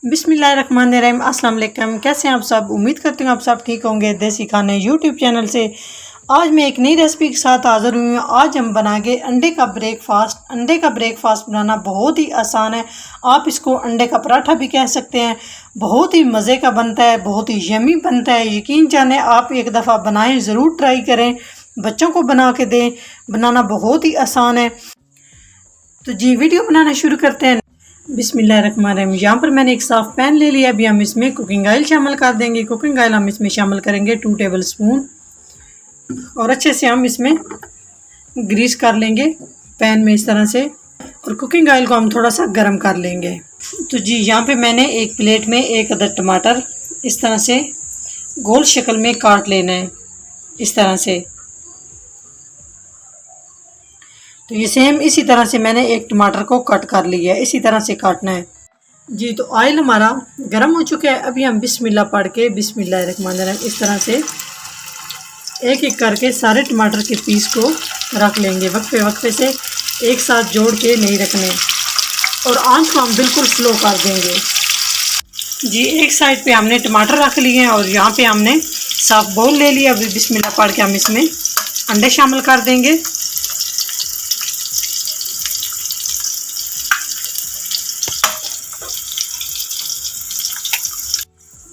बिस्मिल्लाहिर्रहमानिर्रहीम। अस्सलाम वालेकुम। कैसे हैं आप सब? उम्मीद करती हूँ आप सब ठीक होंगे। देसी खाने यूट्यूब चैनल से आज मैं एक नई रेसिपी के साथ हाज़िर हुई हूँ। आज हम बनाएंगे अंडे का ब्रेकफास्ट। अंडे का ब्रेकफास्ट बनाना बहुत ही आसान है। आप इसको अंडे का पराठा भी कह सकते हैं। बहुत ही मज़े का बनता है, बहुत ही यमी बनता है। यकीन जाने आप एक दफ़ा बनाएं, ज़रूर ट्राई करें, बच्चों को बना के दें। बनाना बहुत ही आसान है। तो जी वीडियो बनाना शुरू करते हैं। बिस्मिल्लाहिर्रहमानिर्रहीम। यहाँ पर मैंने एक साफ़ पैन ले लिया। अभी हम इसमें कुकिंग ऑयल शामिल कर देंगे। कुकिंग ऑयल हम इसमें शामिल करेंगे 2 टेबल स्पून और अच्छे से हम इसमें ग्रीस कर लेंगे पैन में इस तरह से। और कुकिंग ऑयल को हम थोड़ा सा गर्म कर लेंगे। तो जी यहाँ पे मैंने एक प्लेट में 1 अदद टमाटर इस तरह से गोल शक्ल में काट लेना है, इस तरह से। तो ये सेम इसी तरह से मैंने एक टमाटर को कट कर लिया है, इसी तरह से काटना है जी। तो ऑयल हमारा गर्म हो चुका है। अभी हम बिस्मिल्लाह पढ़ के बिस्मिल्लाहिर्रहमानिर्रहीम इस तरह से एक एक करके सारे टमाटर के पीस को रख लेंगे। वक्फे वक्फे से एक साथ जोड़ के नहीं रखने, और आंच को हम बिल्कुल स्लो कर देंगे जी। एक साइड पे हमने टमाटर रख लिए हैं और यहाँ पे हमने साफ बाउल ले लिया। अभी बिस्मिल्लाह पढ़ के हम इसमें अंडे शामिल कर देंगे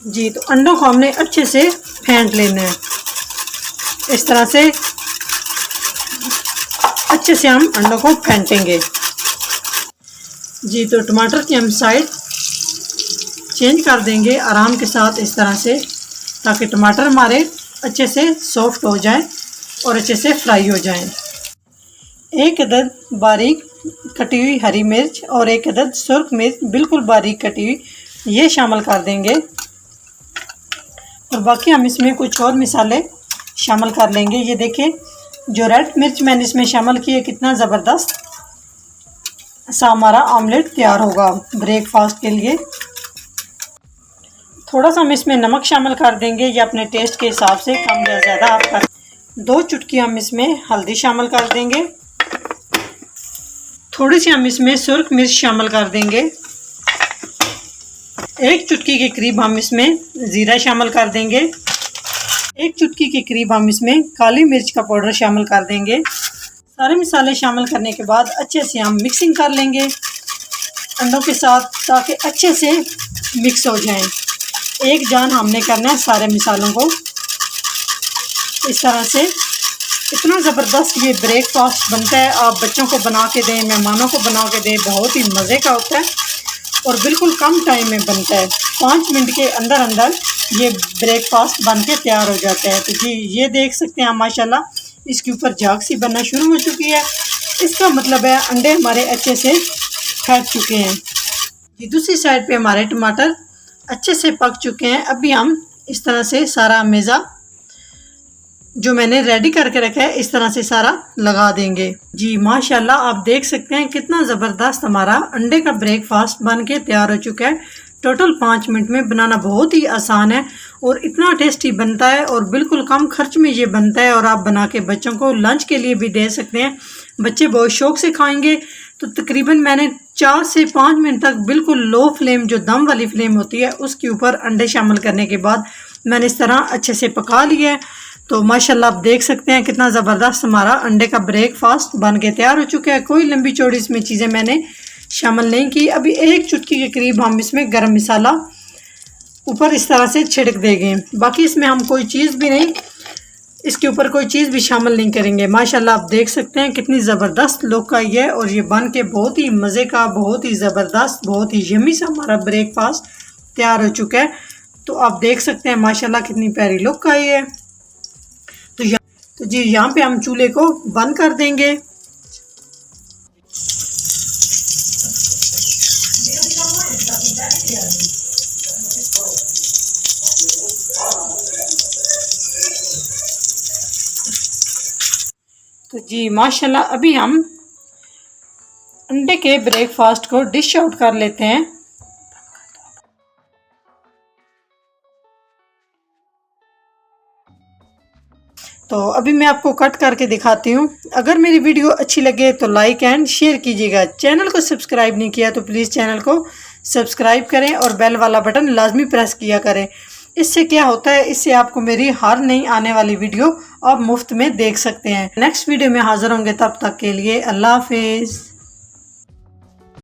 जी। तो अंडों को हमने अच्छे से फेंट लेना है, इस तरह से अच्छे से हम अंडों को फेंटेंगे जी। तो टमाटर की हम साइड चेंज कर देंगे आराम के साथ, इस तरह से, ताकि टमाटर हमारे अच्छे से सॉफ्ट हो जाए और अच्छे से फ्राई हो जाएं। 1 अदद बारीक कटी हुई हरी मिर्च और 1 अदद सुर्ख मिर्च बिल्कुल बारीक कटी हुई, ये शामिल कर देंगे। और बाकी हम इसमें कुछ और मसाले शामिल कर लेंगे। ये देखें, जो रेड मिर्च मैंने इसमें शामिल की है, कितना ज़बरदस्त सा हमारा ऑमलेट तैयार होगा ब्रेकफास्ट के लिए। थोड़ा सा हम इसमें नमक शामिल कर देंगे, ये अपने टेस्ट के हिसाब से कम या ज़्यादा आप कर। 2 चुटकी हम इसमें हल्दी शामिल कर देंगे। थोड़ी सी हम इसमें सुर्ख मिर्च शामिल कर देंगे। 1 चुटकी के करीब हम इसमें ज़ीरा शामिल कर देंगे। 1 चुटकी के करीब हम इसमें काली मिर्च का पाउडर शामिल कर देंगे। सारे मसाले शामिल करने के बाद अच्छे से हम मिक्सिंग कर लेंगे अंडों के साथ, ताकि अच्छे से मिक्स हो जाएं। एक जान हमने करना है सारे मसालों को, इस तरह से। इतना ज़बरदस्त ये ब्रेकफास्ट बनता है। आप बच्चों को बना के दें, मेहमानों को बना के दें, बहुत ही मज़े का होता है और बिल्कुल कम टाइम में बनता है। 5 मिनट के अंदर अंदर ये ब्रेकफास्ट बन के तैयार हो जाता है। तो जी ये देख सकते हैं माशाल्लाह इसके ऊपर झाग सी बनना शुरू हो चुकी है। इसका मतलब है अंडे हमारे अच्छे से फट चुके हैं जी। दूसरी साइड पे हमारे टमाटर अच्छे से पक चुके हैं। अभी हम इस तरह से सारा मेज़ा जो मैंने रेडी करके रखा है, इस तरह से सारा लगा देंगे जी। माशाल्लाह आप देख सकते हैं कितना ज़बरदस्त हमारा अंडे का ब्रेकफास्ट बन के तैयार हो चुका है। टोटल 5 मिनट में बनाना बहुत ही आसान है और इतना टेस्टी बनता है और बिल्कुल कम खर्च में ये बनता है। और आप बना के बच्चों को लंच के लिए भी दे सकते हैं, बच्चे बहुत शौक से खाएंगे। तो तकरीबन मैंने 4 से 5 मिनट तक बिल्कुल लो फ्लेम, जो दम वाली फ्लेम होती है, उसके ऊपर अंडे शामिल करने के बाद मैंने इस तरह अच्छे से पका लिया है। तो माशाल्लाह आप देख सकते हैं कितना ज़बरदस्त हमारा अंडे का ब्रेकफास्ट बन के तैयार हो चुका है। कोई लंबी चौड़ी इसमें चीज़ें मैंने शामिल नहीं की। अभी 1 चुटकी के करीब हम इसमें गरम मसाला ऊपर इस तरह से छिड़क देंगे। बाकी इसमें हम कोई चीज़ भी नहीं, इसके ऊपर कोई चीज़ भी शामिल नहीं करेंगे। माशाल्लाह आप देख सकते हैं कितनी ज़बरदस्त लुक आई है और ये बन के बहुत ही मज़े का, बहुत ही ज़बरदस्त, बहुत ही यम्मी सा हमारा ब्रेकफास्ट तैयार हो चुका है। तो आप देख सकते हैं माशाल्लाह कितनी प्यारी लुक आई है। तो जी यहाँ पे हम चूल्हे को बंद कर देंगे। तो जी माशाल्लाह अभी हम अंडे के ब्रेकफास्ट को डिश आउट कर लेते हैं। तो अभी मैं आपको कट करके दिखाती हूँ। अगर मेरी वीडियो अच्छी लगे तो लाइक एंड शेयर कीजिएगा। चैनल को सब्सक्राइब नहीं किया तो प्लीज़ चैनल को सब्सक्राइब करें और बेल वाला बटन लाजमी प्रेस किया करें। इससे क्या होता है, इससे आपको मेरी हर नई आने वाली वीडियो आप मुफ्त में देख सकते हैं। नेक्स्ट वीडियो में हाजिर होंगे, तब तक के लिए अल्लाह हाफिज़।